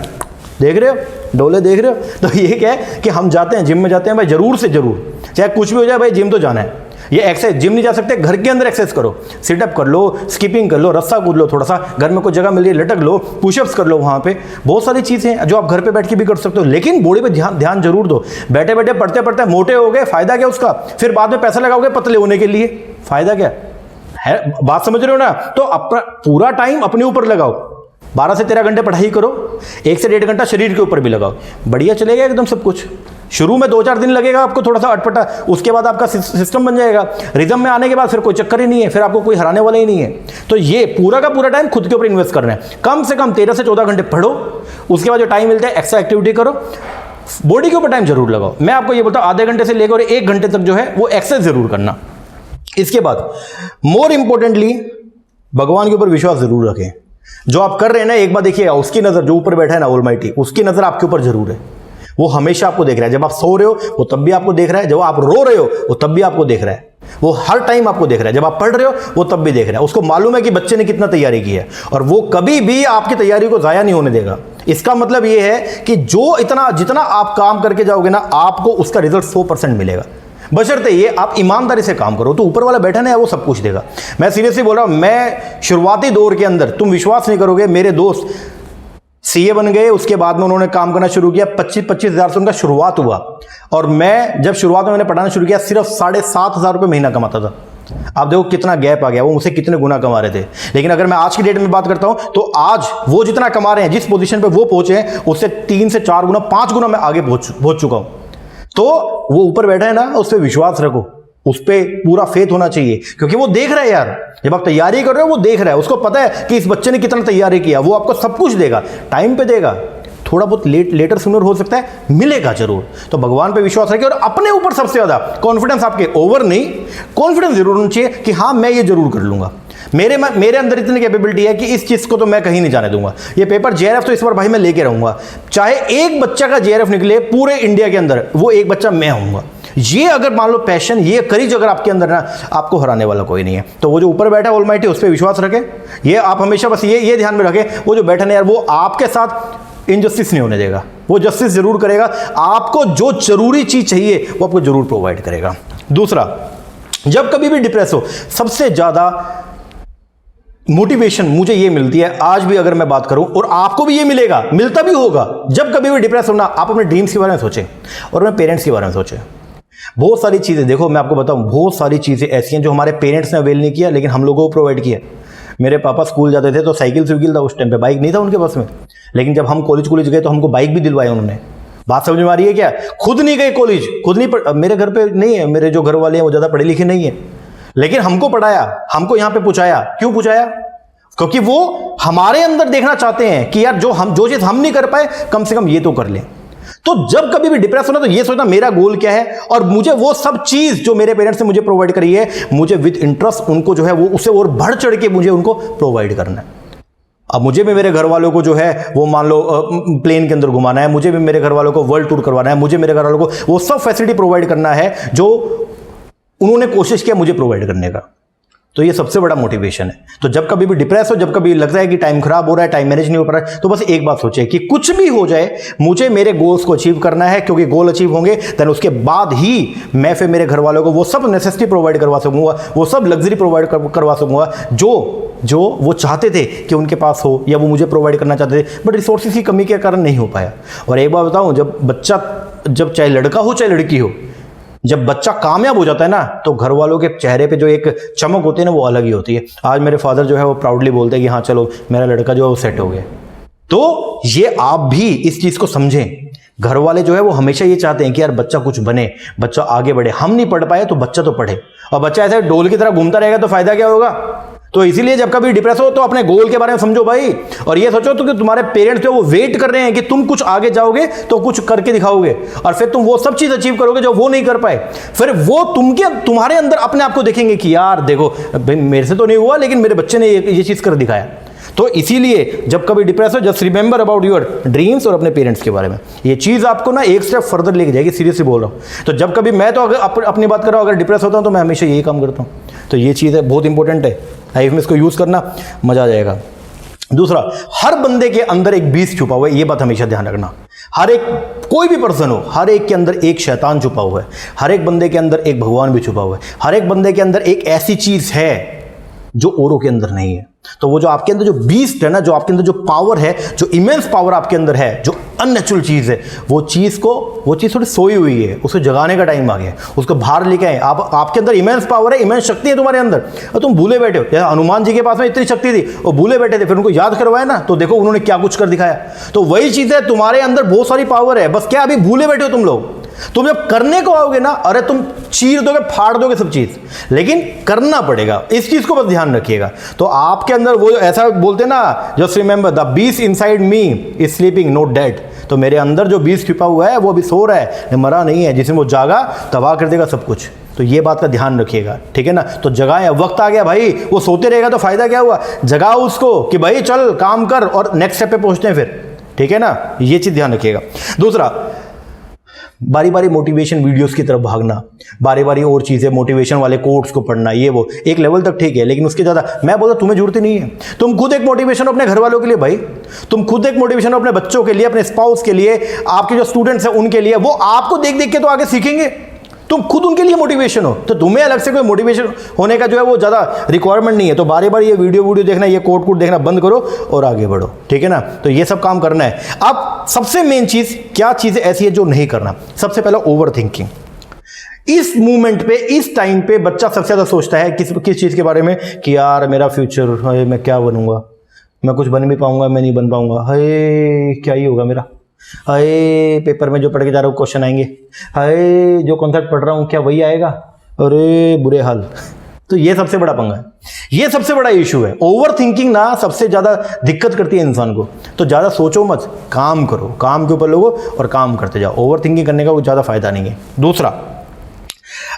देख रहे हो डोले, देख रहे हो। तो ये क्या है कि हम जाते हैं जिम में, जाते हैं भाई जरूर से जरूर, चाहे कुछ भी हो जाए भाई जिम तो जाना है। ये एक्सरसाइज, जिम नहीं जा सकते, घर के अंदर एक्सरसाइज करो, सिटअप कर लो, स्किपिंग कर लो, रस्सा कूद लो, थोड़ा सा घर में कोई जगह मिल रही है लटक लो, पुशअप्स कर लो, वहाँ पे बहुत सारी चीज़ें हैं जो आप घर पे बैठ के भी कर सकते हो। लेकिन बॉडी पे ध्यान जरूर दो। बैठे बैठे पढ़ते पढ़ते मोटे हो गए, फायदा क्या उसका, फिर बाद में पैसा लगाओगे पतले होने के लिए, फायदा क्या है, बात समझ रहे हो ना। तो अपना पूरा टाइम अपने ऊपर लगाओ, 12 से 13 घंटे पढ़ाई करो, 1 से 1.5 घंटा शरीर के ऊपर भी लगाओ, बढ़िया चलेगा एकदम सब कुछ। शुरू में 2-4 दिन लगेगा आपको थोड़ा सा अटपटा, उसके बाद आपका सिस्टम बन जाएगा। रिदम में आने के बाद फिर कोई चक्कर ही नहीं है, फिर आपको कोई हराने वाला ही नहीं है। तो ये पूरा का पूरा टाइम खुद के ऊपर इन्वेस्ट करना है। कम से कम 13 से 14 घंटे पढ़ो, उसके बाद जो टाइम मिलता है एक्स्ट्रा एक्टिविटी करो, बॉडी के ऊपर टाइम जरूर लगाओ। मैं आपको ये बोलता हूँ आधे घंटे से लेकर 1 घंटे तक जो है वो एक्सरसाइज जरूर करना। इसके बाद मोर इंपॉर्टेंटली भगवान के ऊपर विश्वास जरूर रखें। जो आप कर रहे हैं ना, एक बार देखिएगा उसकी नजर, जो ऊपर बैठा है ना ऑलमाइटी, उसकी नजर आपके ऊपर जरूर है। वो हमेशा आपको देख रहा है। जब आप सो रहे हो वो तब भी आपको देख रहा है, जब आप रो रहे हो वो तब भी आपको देख रहा है, वो हर टाइम आपको देख रहा है। जब आप पढ़ रहे हो वो तब भी देख रहा है। उसको मालूम है कि बच्चे ने कितना तैयारी की है, और वो कभी भी आपकी तैयारी को जाया नहीं होने देगा। इसका मतलब ये है कि जो जितना आप काम करके जाओगे ना, आपको उसका रिजल्ट 100% मिलेगा, बशर्ते ये आप ईमानदारी से काम करो। तो ऊपर वाला बैठा ना है, वो सब कुछ देगा। मैं सीरियसली बोल रहा हूं, मैं शुरुआती दौर के अंदर, तुम विश्वास नहीं करोगे, मेरे दोस्त सीए बन गए, उसके बाद में उन्होंने काम करना शुरू किया, 25-25 हज़ार से उनका शुरुआत हुआ। और मैं जब शुरुआत में मैंने पढ़ाना शुरू किया, सिर्फ 7,500 रुपये महीना कमाता था। आप देखो कितना गैप आ गया, वो मुझसे कितने गुना कमा रहे थे। लेकिन अगर मैं आज की डेट में बात करता हूं तो आज वो जितना कमा रहे हैं, जिस पोजीशन पे वो पहुंचे हैं, उससे 3 से 4 गुना 5 गुना मैं आगे पहुंच चुका हूं। तो वो ऊपर बैठा है ना, उस पर विश्वास रखो, उस पर पूरा फेथ होना चाहिए, क्योंकि वो देख रहा है यार। जब आप तैयारी कर रहे हो वो देख रहा है, उसको पता है कि इस बच्चे ने कितना तैयारी किया। वो आपको सब कुछ देगा, टाइम पे देगा, थोड़ा बहुत लेटर सूनर हो सकता है, मिलेगा जरूर। तो भगवान पे विश्वास रखिए, और अपने ऊपर सबसे ज्यादा कॉन्फिडेंस, आपके ओवर नहीं, कॉन्फिडेंस जरूर होना चाहिए कि हाँ मैं ये जरूर कर लूंगा। मेरे अंदर इतनी कैपेबिलिटी है कि इस चीज को तो मैं कहीं नहीं जाने दूंगा। ये पेपर जेआरएफ तो इस बार भाई मैं लेके रहूंगा, चाहे एक बच्चा का जेआरएफ निकले पूरे इंडिया के अंदर, वो एक बच्चा मैं होऊंगा। ये अगर मान लो पैशन, ये करीज अगर आपके अंदर ना, आपको हराने वाला कोई नहीं है। तो वो जो ऊपर बैठा है ऑलमाइटी, उस पर विश्वास रखें। ये आप हमेशा बस ये ध्यान में रखें, वो जो बैठा है यार, वो आपके साथ इनजस्टिस नहीं होने देगा, वो जस्टिस जरूर करेगा। आपको जो जरूरी चीज चाहिए वो आपको जरूर प्रोवाइड करेगा। दूसरा, जब कभी भी डिप्रेस हो, सबसे ज्यादा मोटिवेशन मुझे ये मिलती है, आज भी अगर मैं बात करूं, और आपको भी ये मिलेगा, मिलता भी होगा। जब कभी भी डिप्रेस होना, आप अपने ड्रीम्स के बारे में सोचें और अपने पेरेंट्स के बारे में सोचें। बहुत सारी चीजें, देखो मैं आपको बताऊं, बहुत सारी चीजें ऐसी हैं जो हमारे पेरेंट्स ने अवेल नहीं किया, लेकिन हम लोगों को प्रोवाइड किया। मेरे पापा स्कूल जाते थे तो साइकिल था उस टाइम पे, बाइक नहीं था उनके पास में। लेकिन जब हम कॉलेज गए तो हमको बाइक भी दिलवाया उन्होंने। बात समझ में आ रही है क्या? खुद नहीं गए कॉलेज, खुद नहीं मेरे घर पे नहीं है, मेरे जो घर वाले हैं वो ज्यादा पढ़े लिखे नहीं है, लेकिन हमको पढ़ाया, हमको यहां पे पहुंचाया। क्यों पहुंचाया? क्योंकि वो हमारे अंदर देखना चाहते हैं कि यार जो चीज हम नहीं कर पाए कम से कम ये तो कर लें। तो जब कभी भी डिप्रेस होना तो ये सोचना मेरा गोल क्या है और मुझे वो सब चीज जो मेरे पेरेंट्स ने मुझे प्रोवाइड करी है, मुझे विद इंटरेस्ट उनको जो है वो उससे और बढ़ चढ़ के मुझे उनको प्रोवाइड करना है। अब मुझे भी मेरे घर वालों को जो है वो मान लो प्लेन के अंदर घुमाना है, मुझे भी मेरे घर वालों को वर्ल्ड टूर करवाना है, मुझे मेरे घर वालों को वो सब फैसिलिटी प्रोवाइड करना है जो उन्होंने कोशिश किया मुझे प्रोवाइड करने का। तो ये सबसे बड़ा मोटिवेशन है। तो जब कभी भी डिप्रेस हो, जब कभी लगता है कि टाइम खराब हो रहा है, टाइम मैनेज नहीं हो पा रहा है, तो बस एक बात सोचिए कि कुछ भी हो जाए मुझे मेरे गोल्स को अचीव करना है, क्योंकि गोल अचीव होंगे देन उसके बाद ही मैं फिर मेरे घर वालों को वो सब नेसेसिटी प्रोवाइड करवा सकूंगा, वो सब लग्जरी प्रोवाइड करवा सकूंगा जो वो चाहते थे कि उनके पास हो या वो मुझे प्रोवाइड करना चाहते थे, बट रिसोर्सेज की कमी के कारण नहीं हो पाया। और एक बात बताऊं, जब चाहे लड़का हो चाहे लड़की हो, जब बच्चा कामयाब हो जाता है ना तो घर वालों के चेहरे पे जो एक चमक होती है ना वो अलग ही होती है। आज मेरे फादर जो है वो प्राउडली बोलते हैं कि हाँ चलो मेरा लड़का जो है वो सेट हो गया। तो ये आप भी इस चीज को समझें, घर वाले जो है वो हमेशा ये चाहते हैं कि यार बच्चा कुछ बने, बच्चा आगे बढ़े। हम नहीं पढ़ पाए तो बच्चा तो पढ़े, और बच्चा ऐसे डोल की तरह घूमता रहेगा तो फायदा क्या होगा? तो इसीलिए जब कभी डिप्रेस हो तो अपने गोल के बारे में समझो भाई, और ये सोचो तो कि तुम्हारे पेरेंट्स जो वो वेट कर रहे हैं कि तुम कुछ आगे जाओगे तो कुछ करके दिखाओगे, और फिर तुम वो सब चीज अचीव करोगे जो वो नहीं कर पाए। फिर वो तुम्हारे अंदर अपने आप को देखेंगे कि यार देखो मेरे से तो नहीं हुआ लेकिन मेरे बच्चे ने ये चीज कर दिखाया। तो इसीलिए जब कभी डिप्रेस हो just remember about your dreams और अपने पेरेंट्स के बारे में। ये चीज़ आपको ना एक स्टेप फर्दर लेके जाएगी, सीरियसली बोल रहा हूँ। तो जब कभी मैं तो अगर अपनी बात कर रहा हूँ, अगर डिप्रेस होता हूँ तो मैं हमेशा यही काम करता हूँ। तो ये चीज़ है, बहुत इंपॉर्टेंट है लाइफ में, इसको यूज़ करना, मज़ा आ जाएगा। दूसरा, हर बंदे के अंदर एक बीज छुपा हुआ है, ये बात हमेशा ध्यान रखना। हर एक कोई भी पर्सन हो, हर एक के अंदर एक शैतान छुपा हुआ है, हर एक बंदे के अंदर एक भगवान भी छुपा हुआ है, हर एक बंदे के अंदर एक ऐसी चीज़ है जो औरों के अंदर नहीं है। तो वो जो आपके अंदर जो बीस्ट है ना, जो आपके अंदर जो पावर है, जो इमेंस पावर आपके अंदर है, जो अननेचुरल चीज़ है, वो चीज़ थोड़ी सोई हुई है, उसको जगाने का टाइम आ गया, उसको बाहर लेके आए। आपके अंदर इमेंस पावर है, इमेंस शक्ति है तुम्हारे अंदर, और तुम भूले बैठे हो। जैसे हनुमान जी के पास में इतनी शक्ति थी, वो भूले बैठे थे, फिर उनको याद करवाया ना तो देखो उन्होंने क्या कुछ कर दिखाया। तो वही चीज़ है, तुम्हारे अंदर बहुत सारी पावर है, बस क्या अभी भूले बैठे हो तुम लोग। तुम जब करने को आओगे ना, अरे तुम चीर दोगे, फाड़ दोगे सब चीज, लेकिन करना पड़ेगा, इस चीज को बस ध्यान रखिएगा। तो आपके अंदर वो ऐसा बोलते ना, just remember the beast inside me is sleeping not dead. तो मेरे अंदर जो बीस्ट छिपा हुआ है वो अभी सो रहा है, मरा नहीं है। जिसमें वो जागा तबाह कर देगा सब कुछ। तो ये बात का ध्यान रखिएगा, ठीक है ना। तो जगाए, वक्त आ गया भाई, वो सोते रहेगा तो फायदा क्या हुआ। जगाओ उसको कि भाई चल काम कर, और नेक्स्ट स्टेप पे पहुंचते हैं फिर, ठीक है ना। ये चीज ध्यान रखिएगा। दूसरा, बारी बारी मोटिवेशन वीडियोस की तरफ भागना, बारी बारी और चीज़ें, मोटिवेशन वाले कोट्स को पढ़ना, ये वो एक लेवल तक ठीक है, लेकिन उसके ज़्यादा मैं बोलता तुम्हें जरूरत ही नहीं है। तुम खुद एक मोटिवेशन अपने घर वालों के लिए भाई, तुम खुद एक मोटिवेशन अपने बच्चों के लिए, अपने स्पाउस के लिए, आपके जो स्टूडेंट्स हैं उनके लिए। वो आपको देख देख के तो आगे सीखेंगे, तुम खुद उनके लिए मोटिवेशन हो। तो तुम्हें अलग से कोई मोटिवेशन होने का जो है वो ज़्यादा रिक्वायरमेंट नहीं है। तो बारी बारी ये वीडियो देखना, ये कोट देखना बंद करो और आगे बढ़ो, ठीक है ना। तो ये सब काम करना है। अब सबसे मेन चीज़, क्या चीज़ें ऐसी है जो नहीं करना। सबसे पहला ओवर थिंकिंग। इस मूवमेंट पे, इस टाइम पे बच्चा सबसे ज़्यादा सोचता है किस चीज़ के बारे में, कि यार मेरा फ्यूचर है, मैं क्या बनूंगा, मैं कुछ बन भी पाऊंगा, मैं नहीं बन पाऊंगा, हाय क्या ही होगा मेरा, हाय पेपर में जो पढ़ के जा रहा हूँ क्वेश्चन आएंगे, हाय जो कॉन्सेप्ट पढ़ रहा हूँ क्या वही आएगा, अरे बुरे हाल। तो ये सबसे बड़ा पंगा है, ये सबसे बड़ा इशू है। ओवर थिंकिंग ना सबसे ज़्यादा दिक्कत करती है इंसान को। तो ज़्यादा सोचो मत, काम करो, काम के ऊपर लोगो और काम करते जाओ। ओवर थिंकिंग करने का कोई ज़्यादा फायदा नहीं है। दूसरा,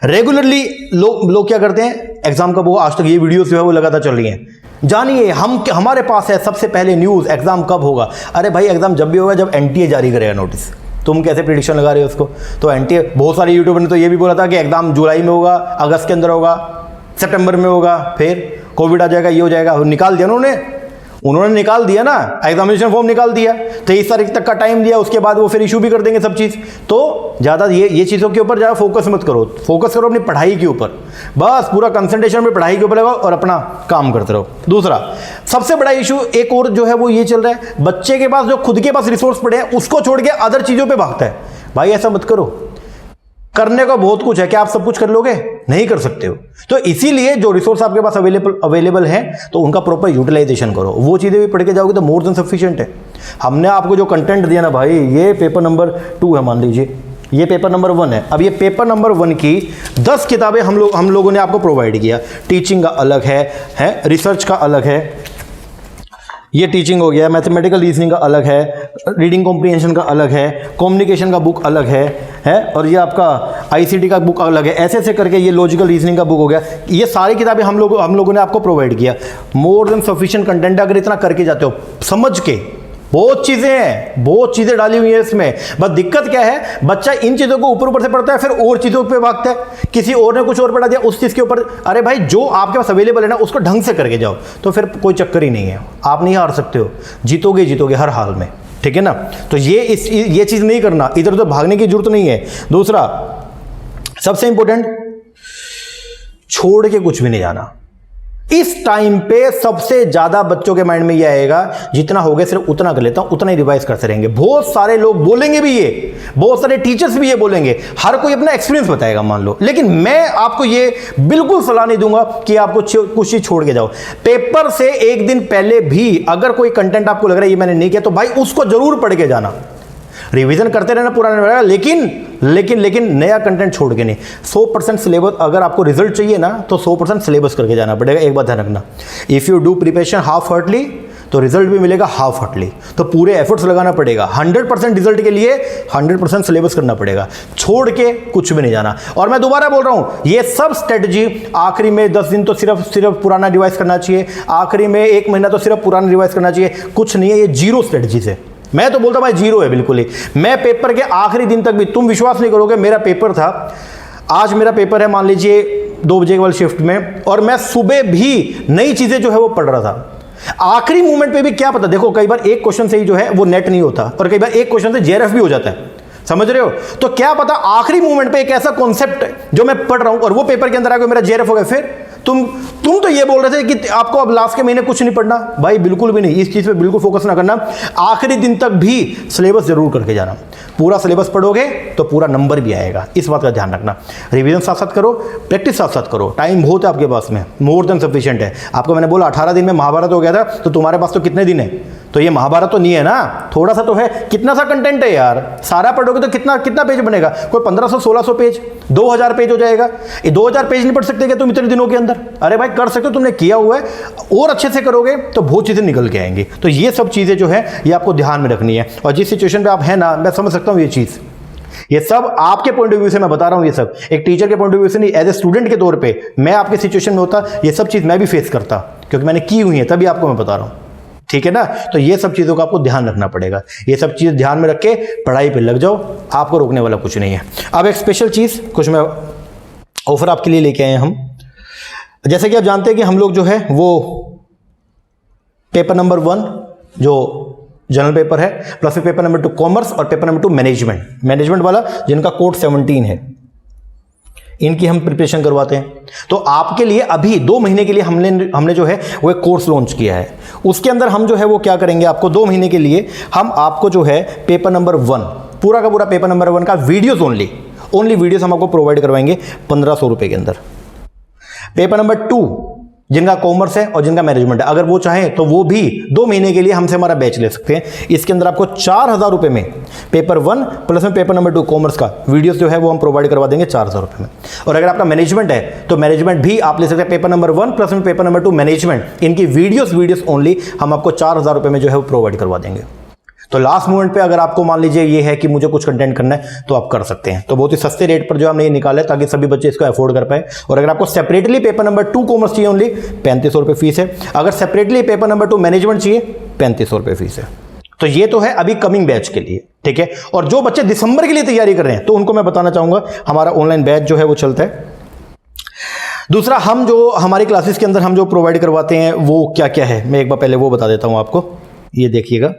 रेगुलरली लोग क्या करते हैं, एग्जाम कब होगा, आज तक ये वीडियोस जो है वो लगातार चल रही हैं। जानिए हमारे पास है सबसे पहले न्यूज़, एग्जाम कब होगा। अरे भाई एग्जाम जब भी होगा जब एनटीए जारी करेगा नोटिस। तुम कैसे प्रिडिक्शन लगा रहे हो उसको। तो एनटीए, बहुत सारे यूट्यूबर ने तो ये भी बोला था कि एग्जाम जुलाई में होगा, अगस्त के अंदर होगा, सितंबर में होगा, फिर कोविड आ जाएगा, ये हो जाएगा। निकाल दिया उन्होंने निकाल दिया ना, एग्जामिनेशन फॉर्म निकाल दिया, 23 तारीख तक का टाइम दिया, उसके बाद वो फिर इशू भी कर देंगे सब चीज़। तो ज़्यादा ये चीज़ों के ऊपर ज़्यादा फोकस मत करो, फोकस करो अपनी पढ़ाई के ऊपर, बस पूरा कंसंट्रेशन अपनी पढ़ाई के ऊपर लगाओ और अपना काम करते रहो। दूसरा सबसे बड़ा इशू एक और जो है वो ये चल रहा है, बच्चे के पास जो खुद के पास रिसोर्स पड़े हैं उसको छोड़ के अदर चीज़ों पर भागता है। भाई ऐसा मत करो, करने को बहुत कुछ है, क्या आप सब कुछ कर लोगे? नहीं कर सकते हो। तो इसीलिए जो रिसोर्स आपके पास अवेलेबल है तो उनका प्रॉपर यूटिलाइजेशन करो। वो चीज़ें भी पढ़ के जाओगे तो मोर देन सफिशिएंट है। हमने आपको जो कंटेंट दिया ना भाई, ये पेपर नंबर 2 है, मान लीजिए ये पेपर नंबर 1 है। अब ये पेपर नंबर 1 की 10 किताबें हम लोगों ने आपको प्रोवाइड किया। टीचिंग का अलग है, रिसर्च का अलग है, ये टीचिंग हो गया, मैथमेटिकल रीजनिंग का अलग है, रीडिंग कॉम्प्रिहेंशन का अलग है, कम्युनिकेशन का बुक अलग है, और ये आपका आईसीटी का बुक अलग है। ऐसे ऐसे करके ये लॉजिकल रीजनिंग का बुक हो गया। ये सारी किताबें हम लोगों ने आपको प्रोवाइड किया। More than sufficient content. अगर इतना करके जाते हो समझ के, बहुत चीजें हैं, बहुत चीजें डाली हुई है इसमें। बस दिक्कत क्या है, बच्चा इन चीजों को ऊपर ऊपर से पढ़ता है, फिर और चीजों पे भागता है, किसी और ने कुछ और पढ़ा दिया उस चीज के ऊपर। अरे भाई जो आपके पास अवेलेबल है ना उसको ढंग से करके जाओ, तो फिर कोई चक्कर ही नहीं है। आप नहीं हार सकते हो, जीतोगे हर हाल में, ठीक है ना। तो ये चीज नहीं करना, इधर उधर भागने की जरूरत नहीं है। दूसरा सबसे इंपॉर्टेंट, छोड़ के कुछ भी नहीं जाना। इस टाइम पे सबसे ज्यादा बच्चों के माइंड में ये आएगा, जितना हो गया सिर्फ उतना कर लेता हूं, उतना ही रिवाइज करते रहेंगे। बहुत सारे लोग बोलेंगे भी ये, बहुत सारे टीचर्स भी ये बोलेंगे, हर कोई अपना एक्सपीरियंस बताएगा मान लो। लेकिन मैं आपको ये बिल्कुल सलाह नहीं दूंगा कि आपको कुछ चीज छोड़ के जाओ। पेपर से एक दिन पहले भी अगर कोई कंटेंट आपको लग रहा है ये मैंने नहीं किया, तो भाई उसको जरूर पढ़ के जाना। रिवीजन करते रहना पुराना रहेगा, लेकिन नया कंटेंट छोड़ के नहीं। 100% सिलेबस, अगर आपको रिजल्ट चाहिए ना तो 100% सिलेबस करके जाना पड़ेगा। एक बात ध्यान रखना, if you do preparation half heartly तो रिजल्ट भी मिलेगा हाफ हार्टली। तो पूरे एफर्ट्स लगाना पड़ेगा। 100% रिजल्ट के लिए 100% सिलेबस करना पड़ेगा, छोड़ के कुछ भी नहीं जाना। और मैं दोबारा बोल रहा हूं, ये सब स्ट्रेटजी आखिरी में 10 दिन तो सिर्फ पुराना रिवाइज करना चाहिए, आखिरी में 1 महीना तो सिर्फ पुराना रिवाइज करना चाहिए, कुछ नहीं है। ये जीरो स्ट्रेटजी से, मैं तो बोलता भाई जीरो है बिल्कुल ही। मैं पेपर के आखिरी दिन तक भी, तुम विश्वास नहीं करोगे, मेरा पेपर था, आज मेरा पेपर है मान लीजिए 2 बजे वाली शिफ्ट में, और मैं सुबह भी नई चीजें जो है वो पढ़ रहा था। आखिरी मोमेंट पे भी क्या पता, देखो कई बार एक क्वेश्चन से ही जो है वो नेट नहीं होता, और कई बार एक क्वेश्चन से जेआरएफ भी हो जाता है, समझ रहे हो। तो क्या पता आखिरी मोमेंट पे एक ऐसा कॉन्सेप्ट जो मैं पढ़ रहा हूं और वो पेपर के अंदर आकर मेरा जेआरएफ हो गया, फिर तुम तो ये बोल रहे थे कि आपको अब लास्ट के महीने कुछ नहीं पढ़ना। भाई बिल्कुल भी नहीं, इस चीज पे बिल्कुल फोकस ना करना। आखिरी दिन तक भी सिलेबस जरूर करके जाना। पूरा सिलेबस पढ़ोगे तो पूरा नंबर भी आएगा, इस बात का ध्यान रखना। रिवीजन साथ साथ करो, प्रैक्टिस साथ साथ करो, टाइम बहुत है आपके पास में, मोर देन सफिशिएंट है। आपको मैंने बोला 18 दिन में महाभारत हो गया था, तो तुम्हारे पास तो कितने दिन है? तो ये महाभारत तो नहीं है ना, थोड़ा सा तो है। कितना सा कंटेंट है यार, सारा पढ़ोगे तो कितना पेज बनेगा? कोई 1500-1600 पेज, 2000 पेज हो जाएगा। ये 2000 पेज नहीं पढ़ सकते क्या तुम इतने दिनों के अंदर? अरे भाई कर सकते हो, तुमने किया हुआ है, और अच्छे से करोगे तो बहुत चीजें निकल के आएंगी। तो ये सब चीजें जो है ये आपको ध्यान में रखनी है। और जिस सिचुएशन पे आप है ना, मैं समझ सकता हूँ ये चीज, ये सब आपके पॉइंट ऑफ व्यू से मैं बता रहा हूं। ये सब एक टीचर के पॉइंट ऑफ व्यू से नहीं, एज ए स्टूडेंट के तौर पे मैं आपके सिचुएशन में होता, ये सब चीज मैं भी फेस करता, क्योंकि मैंने की हुई है, तभी आपको मैं बता रहा हूं, ठीक है ना। तो ये सब चीजों का आपको ध्यान रखना पड़ेगा। ये सब चीज ध्यान में रख के पढ़ाई पे लग जाओ, आपको रोकने वाला कुछ नहीं है। अब एक स्पेशल चीज कुछ मैं ऑफर आपके लिए लेके आए हैं हम। जैसे कि आप जानते हैं कि हम लोग जो है वो पेपर नंबर 1 जो जनरल पेपर है, प्लस पेपर नंबर 2 कॉमर्स और पेपर नंबर 2 मैनेजमेंट वाला, जिनका कोड 17 है, इनकी हम प्रिपरेशन करवाते हैं। तो आपके लिए अभी 2 महीने के लिए हमने जो है वो एक कोर्स लॉन्च किया है। उसके अंदर हम जो है वो क्या करेंगे, आपको 2 महीने के लिए हम आपको जो है पेपर नंबर 1 पूरा का पूरा पेपर नंबर 1 का वीडियोस ओनली वीडियोस हम आपको प्रोवाइड करवाएंगे 1500 रुपए के अंदर। पेपर नंबर 2 जिनका कॉमर्स है और जिनका मैनेजमेंट है, अगर वो चाहें तो वो भी 2 महीने के लिए हमसे हमारा बैच ले सकते हैं। इसके अंदर आपको 4000 रुपए में पेपर 1 प्लस में पेपर नंबर 2 कॉमर्स का वीडियोस जो है वो हम प्रोवाइड करवा देंगे 4000 रुपए में। और अगर आपका मैनेजमेंट है तो मैनेजमेंट भी आप ले सकते हैं, पेपर नंबर 1 प्लस में पेपर नंबर 2 मैनेजमेंट, इनकी वीडियोस ओनली हम आपको 4000 रुपए में जो है वो प्रोवाइड करवा देंगे। तो लास्ट मोमेंट पे अगर आपको मान लीजिए ये है कि मुझे कुछ कंटेंट करना है तो आप कर सकते हैं। तो बहुत ही सस्ते रेट पर जो हमने ये निकाला है ताकि सभी बच्चे इसको अफोर्ड कर पाए। और अगर आपको सेपरेटली पेपर नंबर 2 कॉमर्स चाहिए ओनली 3500 रुपये फीस है, अगर सेपरेटली पेपर नंबर 2 मैनेजमेंट चाहिए 3500 रुपये फीस है। तो ये तो है अभी कमिंग बैच के लिए, ठीक है। और जो बच्चे दिसंबर के लिए तैयारी कर रहे हैं तो उनको मैं बताना चाहूंगा हमारा ऑनलाइन बैच जो है वो चलता है। दूसरा, हम जो हमारी क्लासेस के अंदर हम जो प्रोवाइड करवाते हैं वो क्या क्या है, मैं एक बार पहले वो बता देता हूं आपको। ये देखिएगा,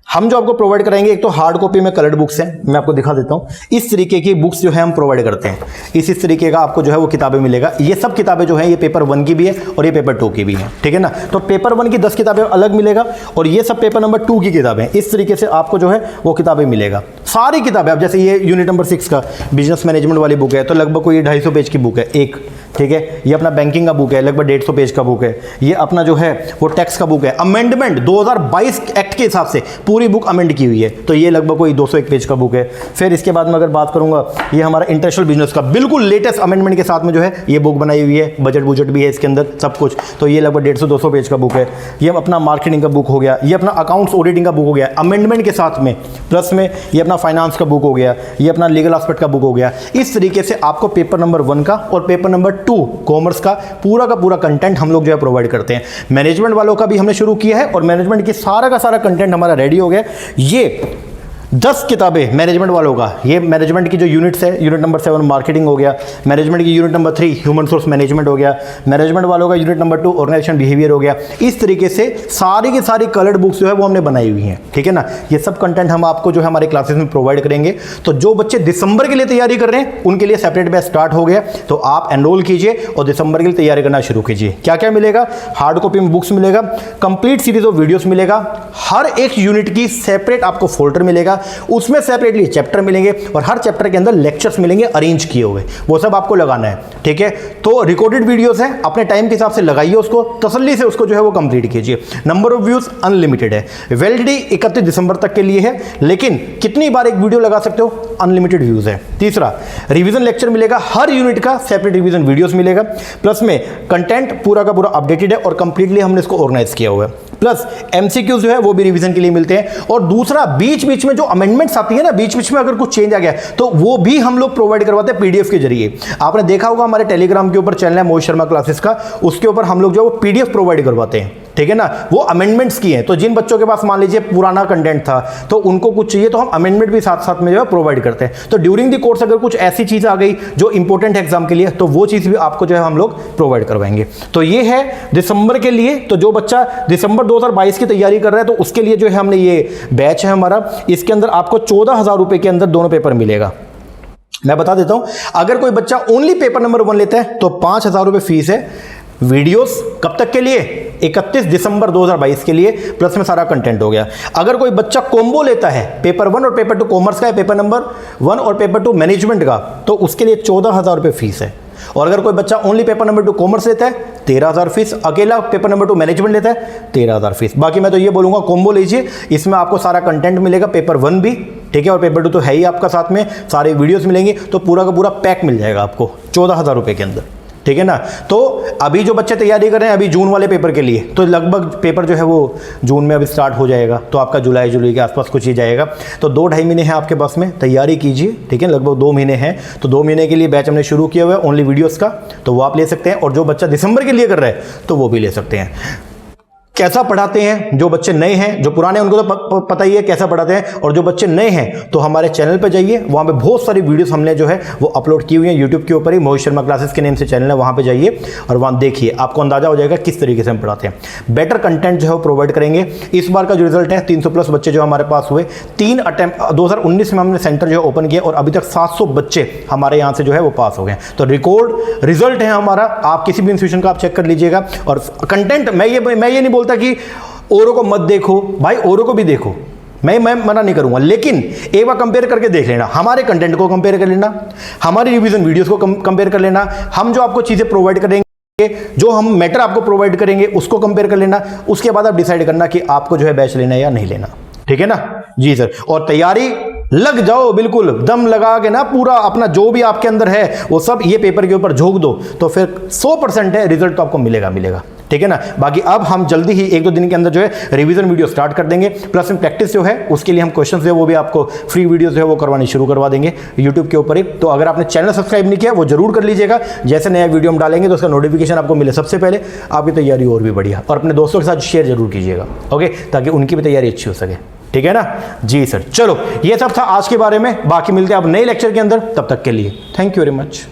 हम जो आपको प्रोवाइड कराएंगे, एक तो हार्ड कॉपी में कलर्ड बुक्स हैं, मैं आपको दिखा देता हूँ। इस तरीके की बुक्स जो है हम प्रोवाइड करते हैं। इस तरीके का आपको जो है वो किताबें मिलेगा। ये सब किताबें जो है ये पेपर 1 की भी है और ये पेपर 2 की भी है, ठीक है ना। तो पेपर 1 की 10 किताबें अलग मिलेगा और ये सब पेपर नंबर 2 की किताबें, इस तरीके से आपको जो है वो किताबें मिलेगा। सारी किताबें, अब जैसे ये यूनिट नंबर 6 का बिजनेस मैनेजमेंट वाली बुक है, तो लगभग कोई 250 पेज की बुक है एक, ठीक है। ये अपना बैंकिंग का बुक है, लगभग 150 पेज का बुक है। ये अपना जो है वो टैक्स का बुक है, अमेंडमेंट 2022 एक्ट के हिसाब से पूरी बुक अमेंड की हुई है, तो ये लगभग कोई 201 पेज का बुक है। फिर इसके बाद में अगर बात करूंगा, ये हमारा इंटरनेशनल बिजनेस का बिल्कुल लेटेस्ट अमेंडमेंट के साथ में जो है ये बुक बनाई हुई है, बजट बुजट भी है इसके अंदर सब कुछ, तो ये लगभग 150-200 पेज का बुक है। ये अपना मार्केटिंग का बुक हो गया, ये अपना अकाउंट्स ऑडिटिंग का बुक हो गया अमेंडमेंट के साथ में, प्लस में ये अपना फाइनेंस का बुक हो गया, ये अपना लीगल एस्पेक्ट का बुक हो गया। इस तरीके से आपको पेपर नंबर 1 का और पेपर नंबर 2 कॉमर्स का पूरा कंटेंट हम लोग जो है प्रोवाइड करते हैं। मैनेजमेंट वालों का भी हमने शुरू किया है और मैनेजमेंट की सारा का सारा कंटेंट हमारा रेडी हो गया। ये 10 किताबें मैनेजमेंट वालों का, ये मैनेजमेंट की जो यूनिट्स है, यूनिट नंबर 7 मार्केटिंग हो गया, मैनेजमेंट की unit number 3 human source management हो गया, मैनेजमेंट वालों का यूनिट नंबर 2 ऑर्गेनाइजेशन बिहेवियर हो गया। इस तरीके से सारी की सारी कलर्ड बुक्स जो है वो हमने बनाई हुई हैं, ठीक है ना। ये सब कंटेंट हम आपको जो है हमारे क्लासेस में प्रोवाइड करेंगे। तो जो बच्चे दिसंबर के लिए तैयारी कर रहे हैं उनके लिए सेपरेट बैच स्टार्ट हो गया, तो आप एनरोल कीजिए और दिसंबर के लिए तैयारी करना शुरू कीजिए। क्या क्या मिलेगा? हार्ड कॉपी में बुक्स मिलेगा, कंप्लीट सीरीज ऑफ वीडियोस मिलेगा, हर एक यूनिट की सेपरेट आपको फोल्डर मिलेगा, उसमें सेपरेटली चैप्टर मिलेंगे और हर चैप्टर के अंदर लेक्चर्स मिलेंगे अरेंज किए हुए, वो सब आपको लगाना है, ठीक है। तो रिकॉर्डेड वीडियोस है, अपने टाइम के हिसाब से लगाइए उसको, तसल्ली से उसको जो है वो कंप्लीट कीजिए। नंबर ऑफ व्यूज अनलिमिटेड है, वैलिडिटी 31 दिसंबर तक के लिए है, लेकिन कितनी बार एक वीडियो लगा सकते हो? अनलिमिटेड व्यूज है। तीसरा, रिवीजन लेक्चर मिलेगा, हर यूनिट का सेपरेट रिवीजन वीडियोस मिलेगा, प्लस में कंटेंट पूरा का पूरा अपडेटेड है और कंप्लीटली हमने इसको ऑर्गेनाइज किया हुआ है, प्लस एमसीक्यूज जो है वो भी रिवीजन के लिए मिलते हैं। और दूसरा, बीच बीच में जो अमेंडमेंट्स आती है ना, बीच बीच में अगर कुछ चेंज आ गया तो वो भी हम लोग प्रोवाइड करवाते हैं पीडीएफ के जरिए। आपने देखा होगा हमारे टेलीग्राम के ऊपर चैनल है मोहित शर्मा क्लासेस का, उसके ऊपर हम लोग जो वो पीडीएफ प्रोवाइड करवाते हैं, ठीक है ना। वो अमेंडमेंट्स की हैं, तो जिन बच्चों के पास मान लीजिए पुराना कंटेंट था तो उनको कुछ चाहिए तो हम अमेंडमेंट भी साथ साथ में जो है प्रोवाइड करते हैं। तो ड्यूरिंग द कोर्स अगर कुछ ऐसी चीज आ गई जो इंपॉर्टेंट है एग्जाम के लिए, तो वो चीज भी आपको जो है हम लोग प्रोवाइड करवाएंगे। तो ये है दिसंबर के लिए। तो जो बच्चा दिसंबर 2022 की तैयारी कर रहा है तो उसके लिए जो है हमने ये बैच है हमारा, इसके अंदर आपको 14,000 रुपए के अंदर दोनों पेपर मिलेगा। मैं बता देता हूं, अगर कोई बच्चा ओनली पेपर नंबर 1 लेता है तो 5,000 रुपए फीस है। वीडियोस कब तक के लिए? 31 दिसंबर 2022 के लिए, प्लस में सारा कंटेंट हो गया। अगर कोई बच्चा कॉम्बो लेता है, पेपर 1 और पेपर 2 कॉमर्स का है, पेपर नंबर 1 और पेपर 2 मैनेजमेंट का, तो उसके लिए 14,000 रुपए फीस है। और अगर कोई बच्चा ओनली पेपर नंबर 2 कॉमर्स लेता है 13,000 फीस, अकेला पेपर नंबर 2 मैनेजमेंट लेता है 13,000 फीस। बाकी मैं तो ये बोलूंगा कॉम्बो लीजिए, इसमें आपको सारा कंटेंट मिलेगा, पेपर 1 भी, ठीक है, और पेपर 2 तो है ही आपका साथ में, सारे वीडियोस मिलेंगे, तो पूरा का पूरा पैक मिल जाएगा आपको 14,000 रुपए के अंदर, ठीक है ना। तो अभी जो बच्चे तैयारी कर रहे हैं अभी जून वाले पेपर के लिए, तो लगभग पेपर जो है वो जून में अभी स्टार्ट हो जाएगा, तो आपका जुलाई के आसपास कुछ ही जाएगा। तो 2-2.5 महीने हैं आपके पास में, तैयारी कीजिए, ठीक है। लगभग 2 महीने हैं, तो 2 महीने के लिए बैच हमने शुरू किया हुआ है ओनली वीडियोस का, तो वो आप ले सकते हैं। और जो बच्चा दिसंबर के लिए कर रहा है तो वो भी ले सकते हैं। कैसा पढ़ाते हैं? जो बच्चे नए हैं, जो पुराने उनको तो पता ही है कैसा पढ़ाते हैं, और जो बच्चे नए हैं तो हमारे चैनल पे जाइए, वहाँ पे बहुत सारी वीडियोस हमने जो है वो अपलोड की हुई हैं यूट्यूब के ऊपर ही, मोहित शर्मा क्लासेस के नेम से चैनल है, वहाँ पे जाइए और वहाँ देखिए, आपको अंदाजा हो जाएगा किस तरीके से हम पढ़ाते हैं। बेटर कंटेंट जो है वो प्रोवाइड करेंगे। इस बार का जो रिजल्ट है 300+ बच्चे जो हमारे पास हुए, 3 अटेम्प्ट 2019 में हमने सेंटर जो है ओपन किया और अभी तक 700 बच्चे हमारे यहाँ से जो है वो पास हो गए। तो रिकॉर्ड रिजल्ट है हमारा, आप किसी भी इंस्टीट्यूशन का आप चेक कर लीजिएगा। और कंटेंट मैं ये नहीं बोलता कि औरों को मत देखो, भाई औरों को भी देखो, मैं मना नहीं करूंगा, लेकिन एक बार कंपेयर करके देख लेना, हमारे कंटेंट को कंपेयर कर लेना, हमारी रिवीजन वीडियोस को कंपेयर कर लेना, हम जो आपको चीजें प्रोवाइड करेंगे, जो हम मैटर आपको प्रोवाइड करेंगे उसको कंपेयर कर लेना। उसके बाद आप डिसाइड करना कि आपको जो है बैच लेना है या नहीं लेना, ठीक है ना जी सर। और तैयारी लग जाओ, बिल्कुल दम लगा के ना, पूरा अपना जो भी आपके अंदर है वो सब ये पेपर के ऊपर झोंक दो, तो फिर 100% है रिजल्ट तो आपको मिलेगा, ठीक है ना। बाकी अब हम जल्दी ही 1-2 दिन के अंदर जो है रिवीजन वीडियो स्टार्ट कर देंगे, प्लस में प्रैक्टिस जो है उसके लिए हम क्वेश्चन जो है वो भी आपको फ्री वीडियो जो है वो करवानी शुरू करवा देंगे यूट्यूब के ऊपर ही। तो अगर आपने चैनल सब्सक्राइब नहीं किया वो जरूर कर लीजिएगा, जैसे नया वीडियो हम डालेंगे तो उसका नोटिफिकेशन आपको मिले सबसे पहले, आपकी तैयारी और भी बढ़िया। और अपने दोस्तों के साथ शेयर जरूर कीजिएगा, ओके, ताकि उनकी भी तैयारी अच्छी हो सके, ठीक है ना जी सर। चलो ये सब था आज के बारे में, बाकी मिलते हैं अब नए लेक्चर के अंदर, तब तक के लिए थैंक यू वेरी मच।